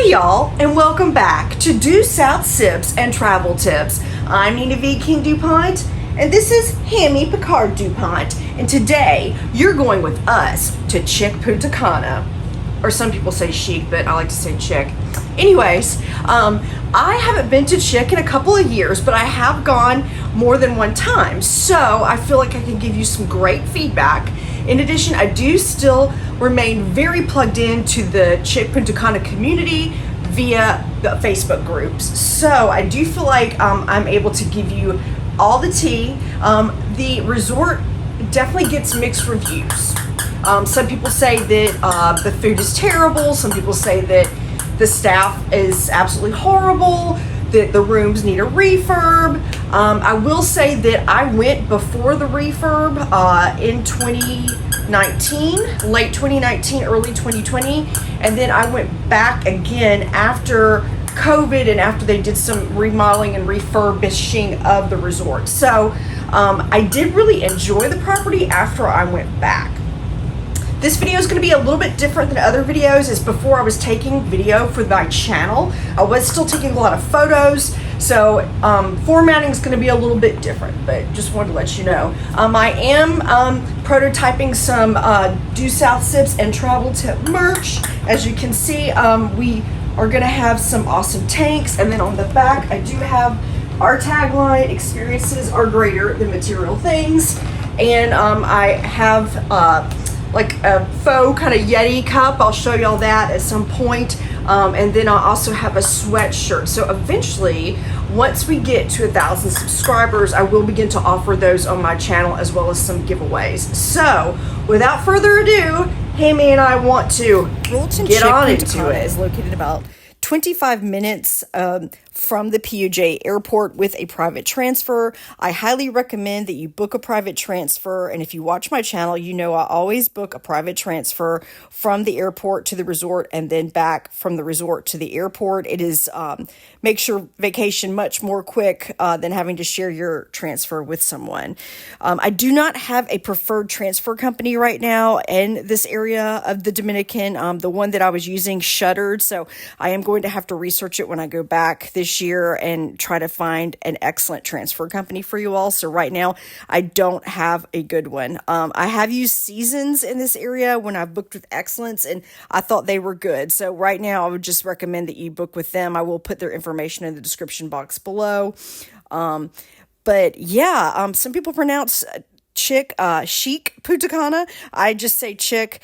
Hey y'all, and welcome back to Due South Sips and Travel Tips. I'm Nina V. King DuPont, and this is Hammy Picard DuPont. And today, you're going with us to CHIC Punta Cana. Or some people say chic, but I like to say CHIC. Anyways, I haven't been to CHIC in a couple of years, but I have gone more than one time. So I feel like I can give you some great feedback. In addition, I do still remain very plugged into the CHIC Punta Cana community via the Facebook groups. So I do feel like I'm able to give you all the tea. The resort definitely gets mixed reviews. Some people say that the food is terrible. Some people say that the staff is absolutely horrible, that the rooms need a refurb. I will say that I went before the refurb in 2019, late 2019, early 2020, and then I went back again after COVID and after they did some remodeling and refurbishing of the resort. So I did really enjoy the property after I went back. This video is going to be a little bit different than other videos. As before I was taking video for my channel. I was still taking a lot of photos, so formatting is going to be a little bit different, but just wanted to let you know. I am prototyping some Due South Sips and Travel Tip merch. As you can see, we are going to have some awesome tanks, and then on the back I do have our tagline, experiences are greater than material things, and I have like a faux kind of Yeti cup. I'll show y'all that at some point. And then I'll also have a sweatshirt. So eventually, once we get to 1,000 subscribers, I will begin to offer those on my channel as well as some giveaways. So without further ado, Hammy and I want to Royalton get CHIC on Punta into Cana it. is located about 25 minutes from the PUJ airport with a private transfer. I highly recommend that you book a private transfer. And if you watch my channel, you know I always book a private transfer from the airport to the resort and then back from the resort to the airport. It is makes your vacation much more quick than having to share your transfer with someone. I do not have a preferred transfer company right now in this area of the Dominican. The one that I was using shuttered, so I am going to have to research it when I go back this year and try to find an excellent transfer company for you all. So right now, I don't have a good one. I have used Seasons in this area when I've booked with Excellence, and I thought they were good. So right now, I would just recommend that you book with them. I will put their information in the description box below. But yeah, some people pronounce CHIC Punta Cana. I just say CHIC.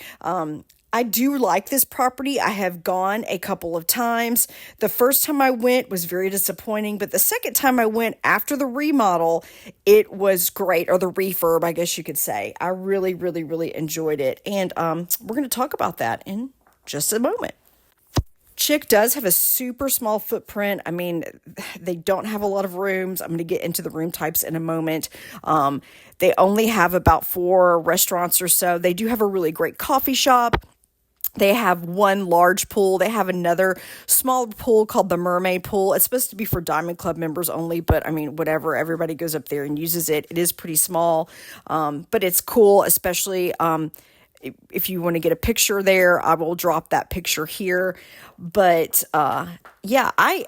I do like this property. I have gone a couple of times. The first time I went was very disappointing, but the second time I went after the remodel, it was great, or the refurb, I guess you could say. I really, really, really enjoyed it. And we're going to talk about that in just a moment. CHIC does have a super small footprint. I mean, they don't have a lot of rooms. I'm going to get into the room types in a moment. They only have about 4 restaurants or so. They do have a really great coffee shop. They have one large pool. They have another smaller pool called the Mermaid Pool. It's supposed to be for Diamond Club members only, but I mean, whatever. Everybody goes up there and uses it. It is pretty small, but it's cool, especially if you want to get a picture there. I will drop that picture here. But yeah, I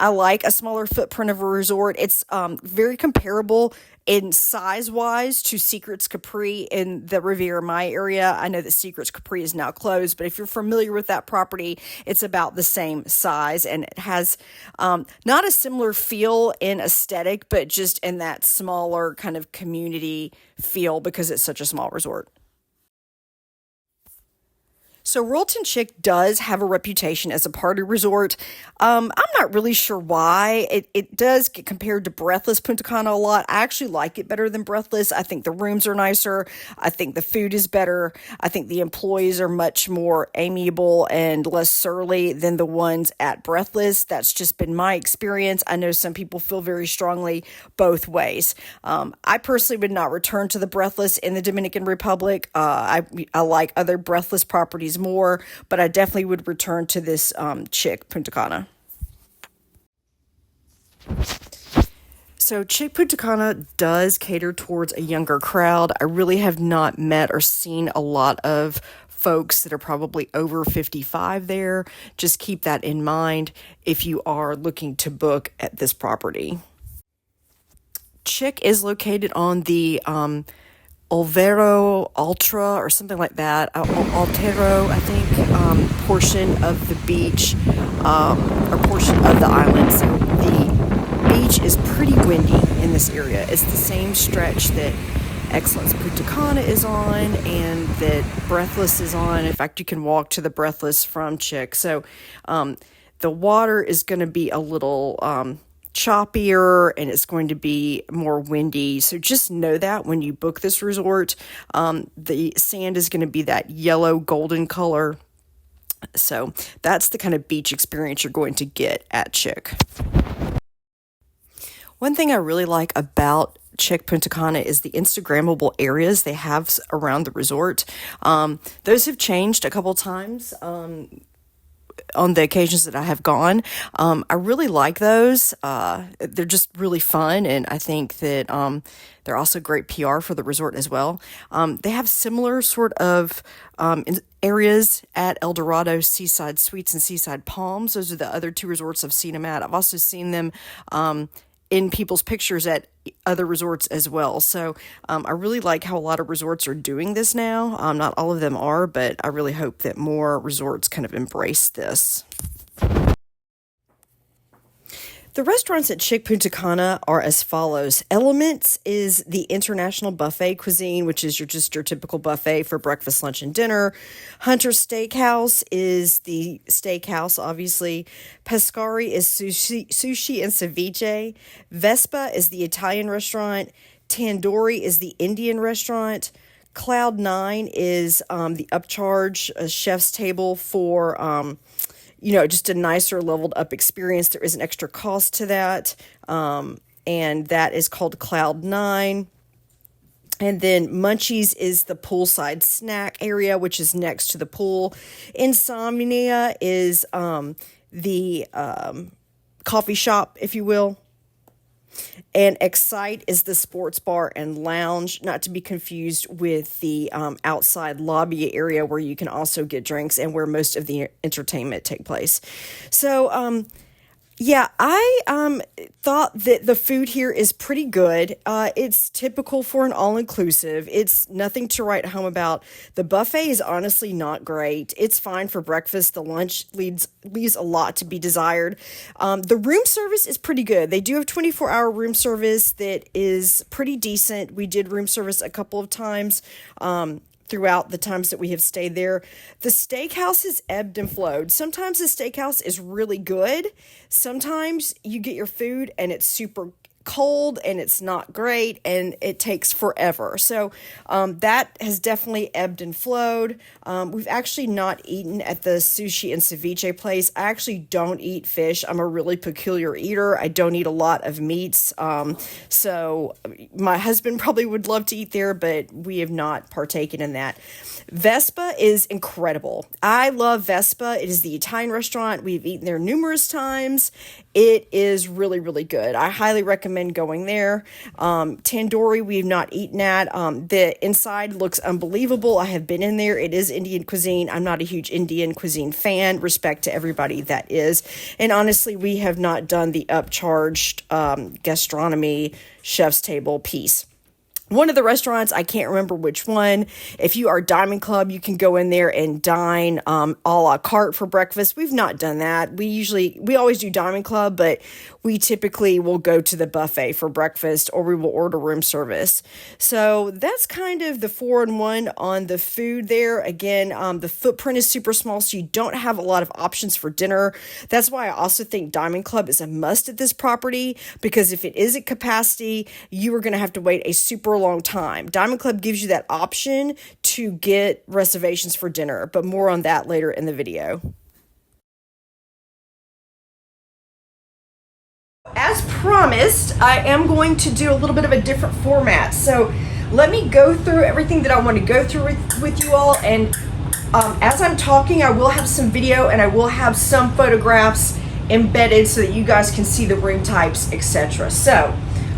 like a smaller footprint of a resort. It's very comparable in size-wise to Secrets Capri in the Riviera Maya area. I know that Secrets Capri is now closed, but if you're familiar with that property, it's about the same size, and it has not a similar feel in aesthetic, but just in that smaller kind of community feel because it's such a small resort. So Royalton CHIC does have a reputation as a party resort. I'm not really sure why. It does get compared to Breathless Punta Cana a lot. I actually like it better than Breathless. I think the rooms are nicer. I think the food is better. I think the employees are much more amiable and less surly than the ones at Breathless. That's just been my experience. I know some people feel very strongly both ways. I personally would not return to the Breathless in the Dominican Republic. I like other Breathless properties more, but I definitely would return to this CHIC Punta Cana. So CHIC Punta Cana does cater towards a younger crowd. I really have not met or seen a lot of folks that are probably over 55 there. Just keep that in mind if you are looking to book at this property. CHIC is located on the Olvero Ultra or something like that, Altero, I think, portion of the beach, or portion of the island. So the beach is pretty windy in this area. It's the same stretch that Excellence Punta Cana is on and that Breathless is on. In fact, you can walk to the Breathless from CHIC. So the water is going to be a little choppier and it's going to be more windy. So just know that when you book this resort, the sand is going to be that yellow golden color. So that's the kind of beach experience you're going to get at CHIC. One thing I really like about CHIC Punta Cana is the Instagrammable areas they have around the resort. Those have changed a couple times on the occasions that I have gone. I really like those. They're just really fun, and I think that they're also great PR for the resort as well. They have similar sort of areas at El Dorado Seaside Suites and Seaside Palms. Those are the other two resorts I've seen them at. I've also seen them in people's pictures at other resorts as well. So I really like how a lot of resorts are doing this now. Not all of them are, but I really hope that more resorts kind of embrace this. The restaurants at CHIC Punta Cana are as follows. Elements is the international buffet cuisine, which is your typical buffet for breakfast, lunch, and dinner. Hunter Steakhouse is the steakhouse, obviously. Pescari is sushi and ceviche. Vespa is the Italian restaurant. Tandoori is the Indian restaurant. Cloud 9 is the upcharge chef's table for just a nicer leveled up experience. There is an extra cost to that. And that is called Cloud 9. And then Munchies is the poolside snack area, which is next to the pool. Insomnia is the coffee shop, if you will. And Excite is the sports bar and lounge, not to be confused with the outside lobby area where you can also get drinks and where most of the entertainment take place. So, I thought that the food here is pretty good. It's typical for an all-inclusive. It's nothing to write home about. The buffet is honestly not great. It's fine for breakfast. The lunch leaves a lot to be desired. The room service is pretty good. They do have 24-hour room service that is pretty decent. We did room service a couple of times throughout the times that we have stayed there. The steakhouse has ebbed and flowed. Sometimes the steakhouse is really good. Sometimes you get your food and it's super cold and it's not great and it takes forever. So that has definitely ebbed and flowed. We've actually not eaten at the sushi and ceviche place. I actually don't eat fish. I'm a really peculiar eater. I don't eat a lot of meats. So my husband probably would love to eat there, but we have not partaken in that. Vespa is incredible. I love Vespa. It is the Italian restaurant. We've eaten there numerous times. It is really, really good. I highly recommend going there. Tandoori, we've not eaten at. The inside looks unbelievable. I have been in there. It is Indian cuisine. I'm not a huge Indian cuisine fan. Respect to everybody that is. And honestly, we have not done the upcharged gastronomy chef's table piece. One of the restaurants, I can't remember which one. If you are Diamond Club, you can go in there and dine a la carte for breakfast. We've not done that. We always do Diamond Club, but we typically will go to the buffet for breakfast or we will order room service. So that's kind of the 4-in-1 on the food there. Again, the footprint is super small, so you don't have a lot of options for dinner. That's why I also think Diamond Club is a must at this property, because if it is at capacity, you are going to have to wait a super long time. Diamond Club gives you that option to get reservations for dinner, but more on that later in the video. As promised, I am going to do a little bit of a different format. So let me go through everything that I want to go through with you all. And as I'm talking, I will have some video and I will have some photographs embedded so that you guys can see the room types, etc. So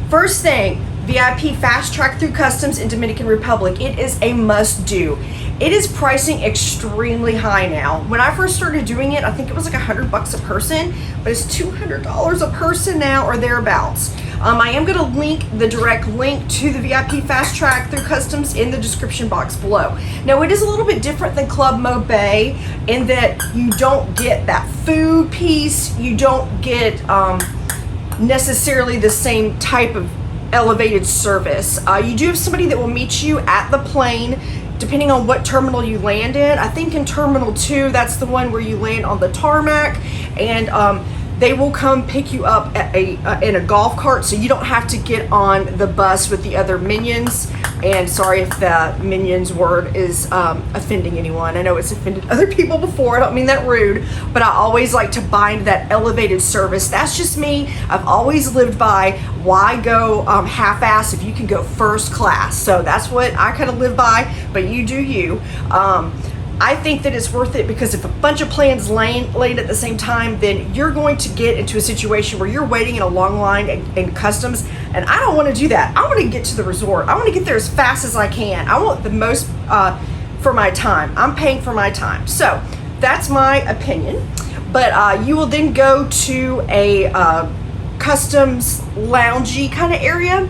first thing, VIP fast track through customs in Dominican Republic. It is a must do. It is pricing extremely high now. When I first started doing it, I think it was like $100 a person, but it's $200 a person now or thereabouts. I am going to link the direct link to the VIP fast track through customs in the description box below. Now it is a little bit different than Club Mo Bay in that you don't get that food piece, you don't get necessarily the same type of elevated service. You do have somebody that will meet you at the plane depending on what terminal you land in. I think in Terminal 2, that's the one where you land on the tarmac, and they will come pick you up at in a golf cart, so you don't have to get on the bus with the other minions. And sorry if the minions word is offending anyone. I know it's offended other people before. I don't mean that rude, but I always like to bind that elevated service. That's just me. I've always lived by, why go half-ass if you can go first class? So that's what I kind of live by, but you do you. I think that it's worth it because if a bunch of planes land at the same time, then you're going to get into a situation where you're waiting in a long line in customs, and I don't want to do that. I want to get to the resort. I want to get there as fast as I can. I want the most for my time. I'm paying for my time. So that's my opinion. But you will then go to a customs loungy kind of area.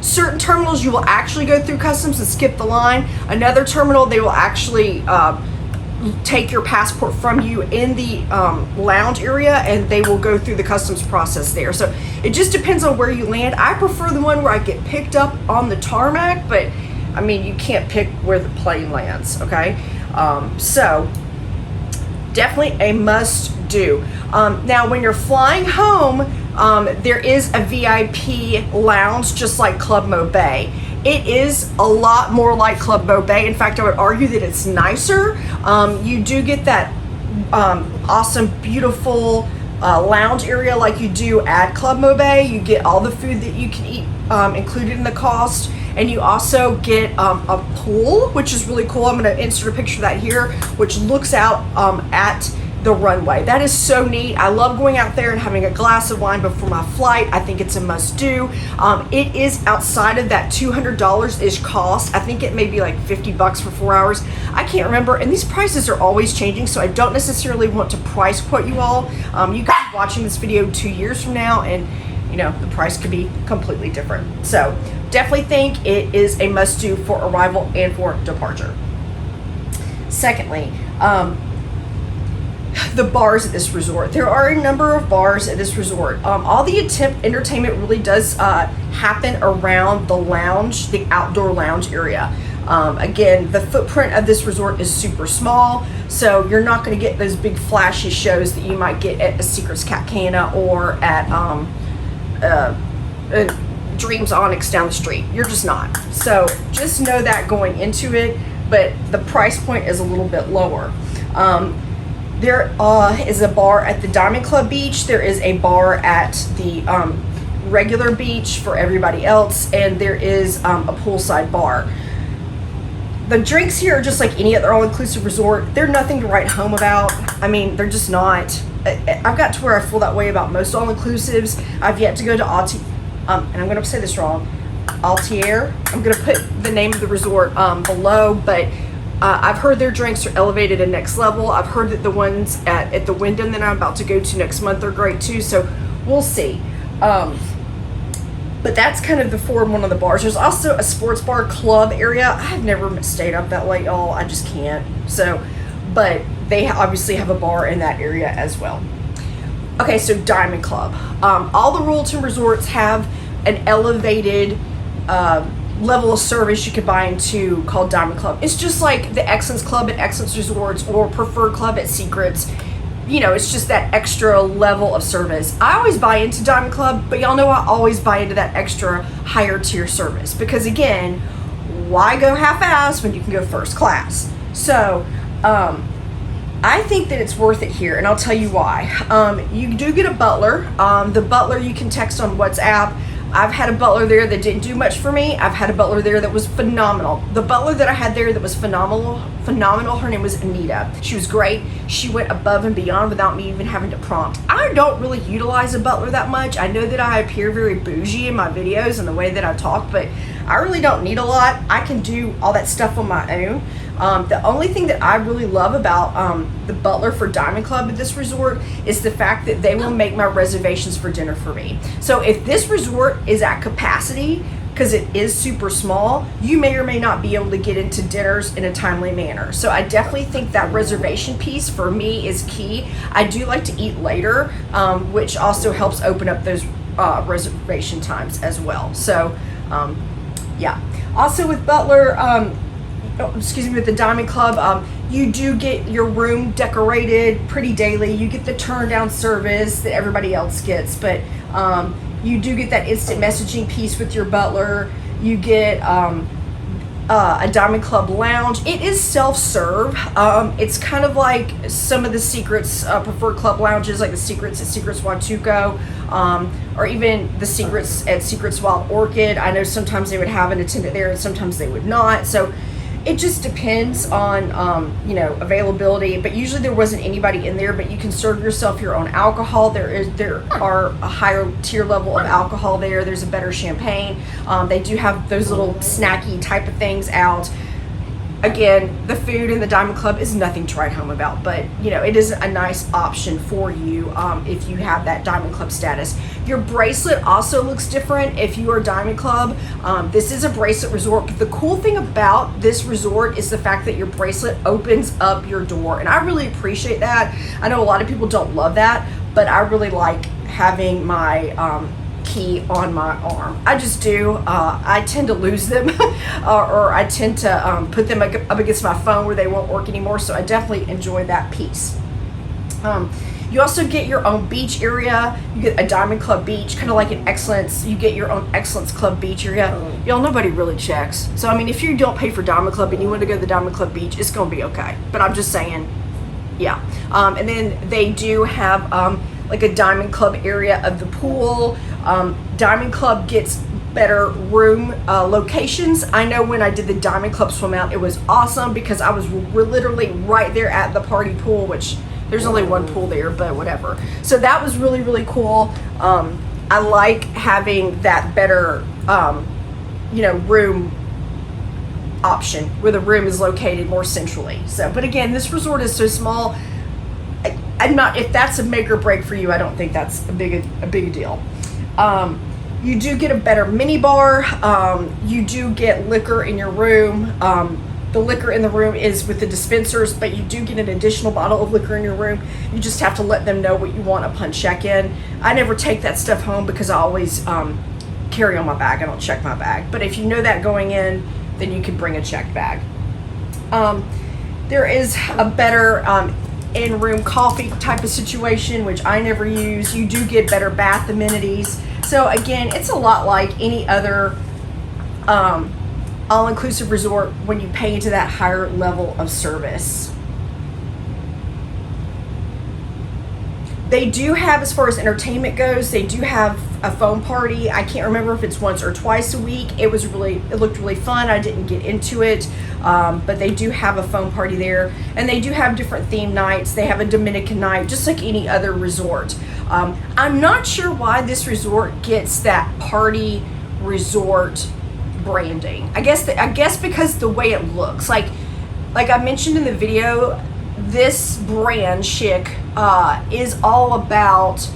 Certain terminals you will actually go through customs and skip the line. Another terminal, they will actually take your passport from you in the lounge area, and they will go through the customs process there. So it just depends on where you land. I prefer the one where I get picked up on the tarmac, but I mean, you can't pick where the plane lands, okay? So definitely a must do. Now when you're flying home, there is a VIP lounge just like Club Mo Bay. It is a lot more like Club Mo Bay. In fact, I would argue that it's nicer. You do get that awesome, beautiful lounge area like you do at Club Mo Bay. You get all the food that you can eat included in the cost. And you also get a pool, which is really cool. I'm going to insert a picture of that here, which looks out at the runway. That is so neat. I love going out there and having a glass of wine before my flight. I think it's a must do. It is outside of that $200-ish cost. I think it may be like $50 for 4 hours. I can't remember, and these prices are always changing, so I don't necessarily want to price quote you all. You could be watching this video 2 years from now, and you know, the price could be completely different. So definitely think it is a must do for arrival and for departure. Secondly, the bars at this resort. There are a number of bars at this resort. All the entertainment really does happen around the lounge, the outdoor lounge area. Again, the footprint of this resort is super small, so you're not going to get those big flashy shows that you might get at a Secrets Cat Cana or at Dreams Onyx down the street. You're just not. So just know that going into it, but the price point is a little bit lower. There is a bar at the Diamond Club Beach. There is a bar at the regular beach for everybody else, and there is a poolside bar. The drinks here are just like any other all-inclusive resort. They're nothing to write home about. I mean, they're just not. I've got to where I feel that way about most all-inclusives. I've yet to go to and I'm going to say this wrong, Altier. I'm going to put the name of the resort below, but I've heard their drinks are elevated and next level. I've heard that the ones at the Wyndham that I'm about to go to next month are great too, so we'll see. But that's kind of the four in one of the bars. There's also a sports bar club area. I've never stayed up that late, y'all. I just can't. So, but they obviously have a bar in that area as well. Okay, so Diamond Club. All the Royalton resorts have an elevated level of service you could buy into called Diamond Club. It's just like the Excellence Club at Excellence Resorts or Preferred Club at Secrets. You know, it's just that extra level of service. I always buy into Diamond Club, but y'all know I always buy into that extra higher tier service because again, why go half-ass when you can go first class? So I think that it's worth it here, and I'll tell you why. You do get a butler. The butler you can text on WhatsApp. I've had a butler there that didn't do much for me. I've had a butler there that was phenomenal. The butler that I had there that was phenomenal, her name was Anita. She was great. She went above and beyond without me even having to prompt. I don't really utilize a butler that much. I know that I appear very bougie in my videos and the way that I talk, but I really don't need a lot. I can do all that stuff on my own. The only thing that I really love about the butler for Diamond Club at this resort is the fact that they will make my reservations for dinner for me. So if this resort is at capacity, because it is super small, you may or may not be able to get into dinners in a timely manner. So I definitely think that reservation piece for me is key. I do like to eat later, which also helps open up those reservation times as well. So yeah. Also with Butler, with the Diamond Club, you do get your room decorated pretty daily. You get the turn down service that everybody else gets, but you do get that instant messaging piece with your butler. You get a Diamond Club lounge. It is self-serve. It's kind of like some of the Secrets preferred club lounges, like the Secrets at Secrets Huatuco, or even the Secrets at Secrets Wild Orchid. I know sometimes they would have an attendant there and sometimes they would not. So it just depends on availability, but usually there wasn't anybody in there, but you can serve yourself your own alcohol. There are a higher tier level of alcohol there. There's a better champagne. They do have those little snacky type of things out. Again, the food in the Diamond Club is nothing to write home about, but it is a nice option for you if you have that Diamond Club status. Your bracelet also looks different if you are Diamond Club. This is a bracelet resort, but the cool thing about this resort is the fact that your bracelet opens up your door, and I really appreciate that. I know a lot of people don't love that, but I really like having my key on my arm. I just do. I tend to lose them or I tend to put them up against my phone where they won't work anymore, so I definitely enjoy that piece. You also get your own beach area. You get a Diamond Club beach, kind of like an Excellence. You get your own Excellence Club beach area. Y'all, nobody really checks. So, I mean, if you don't pay for Diamond Club and you want to go to the Diamond Club beach, it's going to be okay. But I'm just saying, yeah. And then they do have like a Diamond Club area of the pool. Diamond Club gets better room locations. I know when I did the Diamond Club swim out, it was awesome because I was literally right there at the party pool, which there's only one pool there, but whatever. So that was really, really cool. I like having that better, room option where the room is located more centrally. So, but again, this resort is so small. I'm not, if that's a make or break for you, I don't think that's a big deal. You do get a better mini bar. You do get liquor in your room. The liquor in the room is with the dispensers, but you do get an additional bottle of liquor in your room. You just have to let them know what you want upon check-in. I never take that stuff home because I always carry on my bag. I don't check my bag. But if you know that going in, then you can bring a checked bag. There is a better in-room coffee type of situation, which I never use. You do get better bath amenities. So again, it's a lot like any other all-inclusive resort when you pay into that higher level of service. They do have, as far as entertainment goes, they do have a foam party. I can't remember if it's once or twice a week. It looked really fun. I didn't get into it, but they do have a foam party there, and they do have different theme nights. They have a Dominican night, just like any other resort. I'm not sure why this resort gets that party resort branding. I guess because the way it looks. Like I mentioned in the video, this brand Chic is all about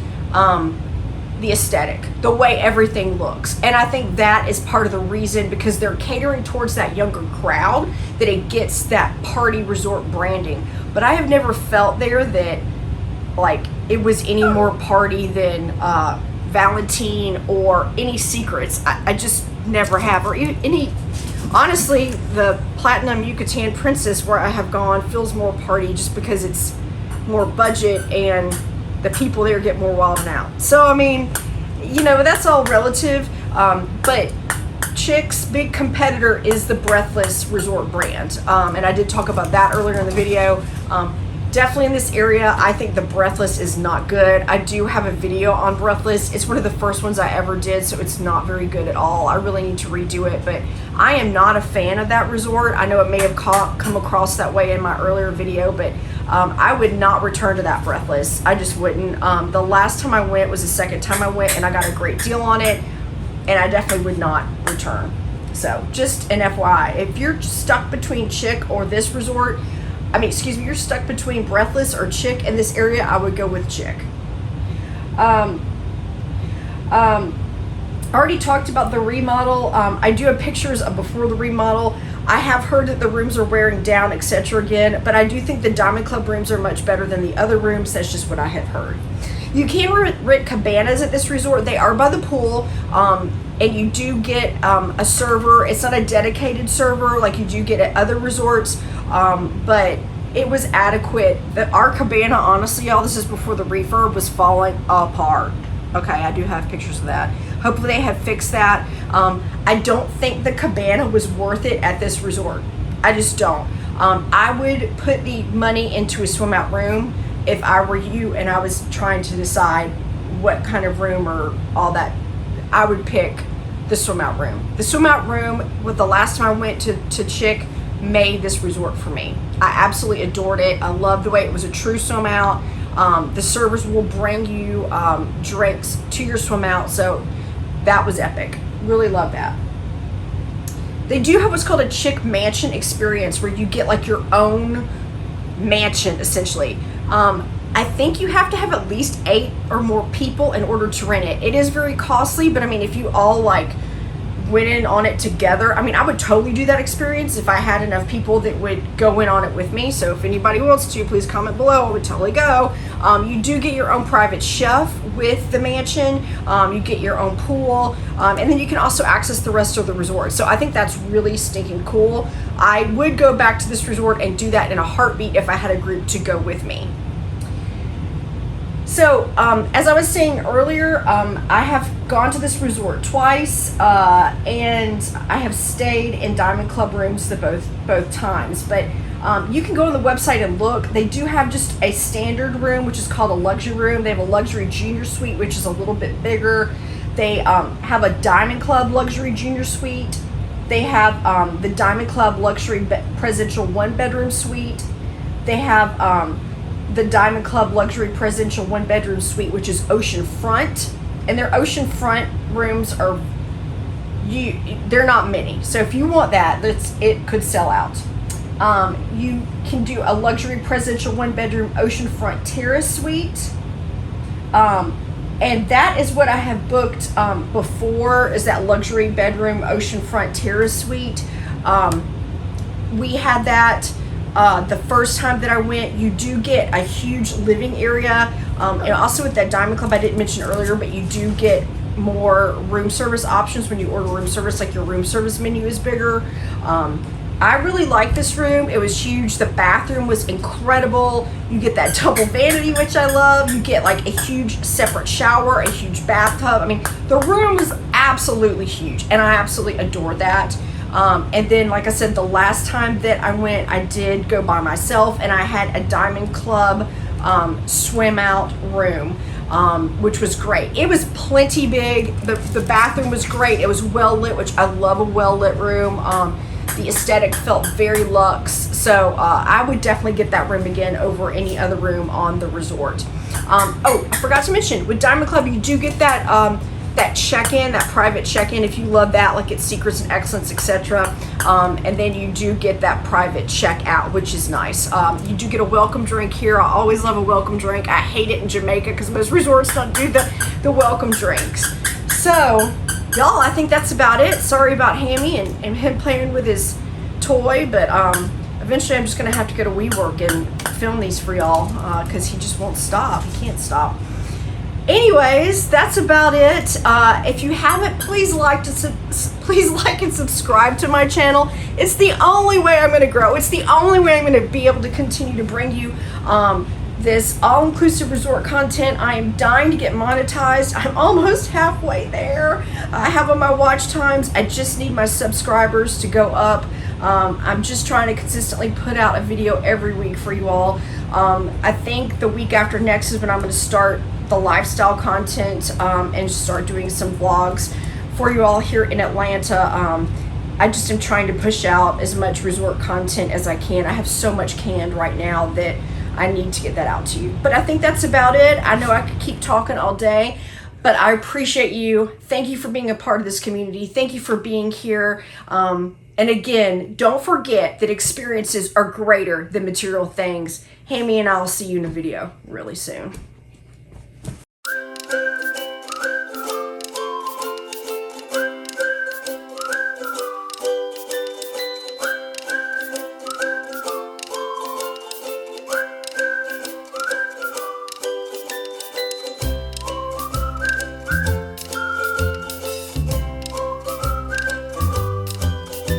the aesthetic, the way everything looks. And I think that is part of the reason, because they're catering towards that younger crowd, that it gets that party resort branding. But I have never felt there that like it was any more party than Valentine or any Secrets. I just never have. Or any, honestly, the Platinum Yucatan Princess where I have gone feels more party just because it's more budget and the people there get more wild and out. So I mean, that's all relative. But Chic's big competitor is the Breathless Resort brand, and I did talk about that earlier in the video. definitely in this area, I think the Breathless is not good. I do have a video on Breathless. It's one of the first ones I ever did, so it's not very good at all. I really need to redo it, but I am not a fan of that resort. I know it may have come across that way in my earlier video, but I would not return to that Breathless. I just wouldn't. The last time I went was the second time I went, and I got a great deal on it, and I definitely would not return. So just an FYI, if you're stuck between CHIC or this resort, you're stuck between Breathless or CHIC in this area, I would go with CHIC. I already talked about the remodel. I do have pictures of before the remodel. I have heard that the rooms are wearing down, etc. again, but I do think the Diamond Club rooms are much better than the other rooms. That's just what I have heard. You can rent cabanas at this resort. They are by the pool, and you do get a server. It's not a dedicated server like you do get at other resorts, but it was adequate. Our cabana, honestly, y'all, this is before the refurb, was falling apart. Okay, I do have pictures of that. Hopefully they have fixed that. I don't think the cabana was worth it at this resort. I just don't. I would put the money into a swim out room if I were you and I was trying to decide what kind of room or all that. I would pick the swim out room. The swim out room, with the last time I went to CHIC, made this resort for me. I absolutely adored it. I loved the way it was a true swim out. The servers will bring you drinks to your swim out, so that was epic. Really love that. They do have what's called a CHIC mansion experience, where you get like your own mansion essentially. I think you have to have at least 8 or more people in order to rent it. It is very costly, but I mean, if you all like went in on it together, I mean, I would totally do that experience if I had enough people that would go in on it with me. So if anybody wants to, please comment below. I would totally go. You do get your own private chef with the mansion. You get your own pool, and then you can also access the rest of the resort. So I think that's really stinking cool. I would go back to this resort and do that in a heartbeat if I had a group to go with me. So, as I was saying earlier, I have gone to this resort twice, and I have stayed in Diamond Club rooms both times. But you can go on the website and look. They do have just a standard room, which is called a luxury room. They have a luxury junior suite, which is a little bit bigger. They have a Diamond Club luxury junior suite. They have the Diamond Club luxury presidential 1-bedroom suite. They have the Diamond Club luxury presidential 1-bedroom suite, which is oceanfront, and their oceanfront rooms are they're not many. So if you want that, it could sell out. You can do a luxury presidential 1-bedroom oceanfront terrace suite, and that is what I have booked before, is that luxury bedroom oceanfront terrace suite. We had that. The first time that I went. You do get a huge living area, and also with that Diamond Club I didn't mention earlier, but you do get more room service options when you order room service. Like your room service menu is bigger. I really like this room. It was huge. The bathroom was incredible. You get that double vanity, which I love. You get like a huge separate shower, a huge bathtub. I mean, the room was absolutely huge, and I absolutely adored that. And then, like I said, the last time that I went, I did go by myself, and I had a Diamond Club swim out room, which was great. It was plenty big. The bathroom was great. It was well lit, which I love a well lit room. The aesthetic felt very luxe, so I would definitely get that room again over any other room on the resort. Oh, I forgot to mention, with Diamond Club, you do get that that check-in, that private check-in, if you love that, like it's Secrets and Excellence, etc. And then you do get that private check-out, which is nice. You do get a welcome drink here. I always love a welcome drink. I hate it in Jamaica because most resorts don't do the welcome drinks. So, y'all, I think that's about it. Sorry about Hammy and him playing with his toy, but eventually I'm just going to have to go to WeWork and film these for y'all because he just won't stop. He can't stop. Anyways, that's about it. If you haven't, please like and subscribe to my channel. It's the only way I'm going to grow. It's the only way I'm going to be able to continue to bring you this all-inclusive resort content. I am dying to get monetized. I'm almost halfway there. I have on my watch times. I just need my subscribers to go up. I'm just trying to consistently put out a video every week for you all. I think the week after next is when I'm going to start the lifestyle content and start doing some vlogs for you all here in Atlanta. I just am trying to push out as much resort content as I can. I have so much canned right now that I need to get that out to you. But I think that's about it. I know I could keep talking all day, but I appreciate you. Thank you for being a part of this community. Thank you for being here. And again, don't forget that experiences are greater than material things. Hammy and I'll see you in a video really soon.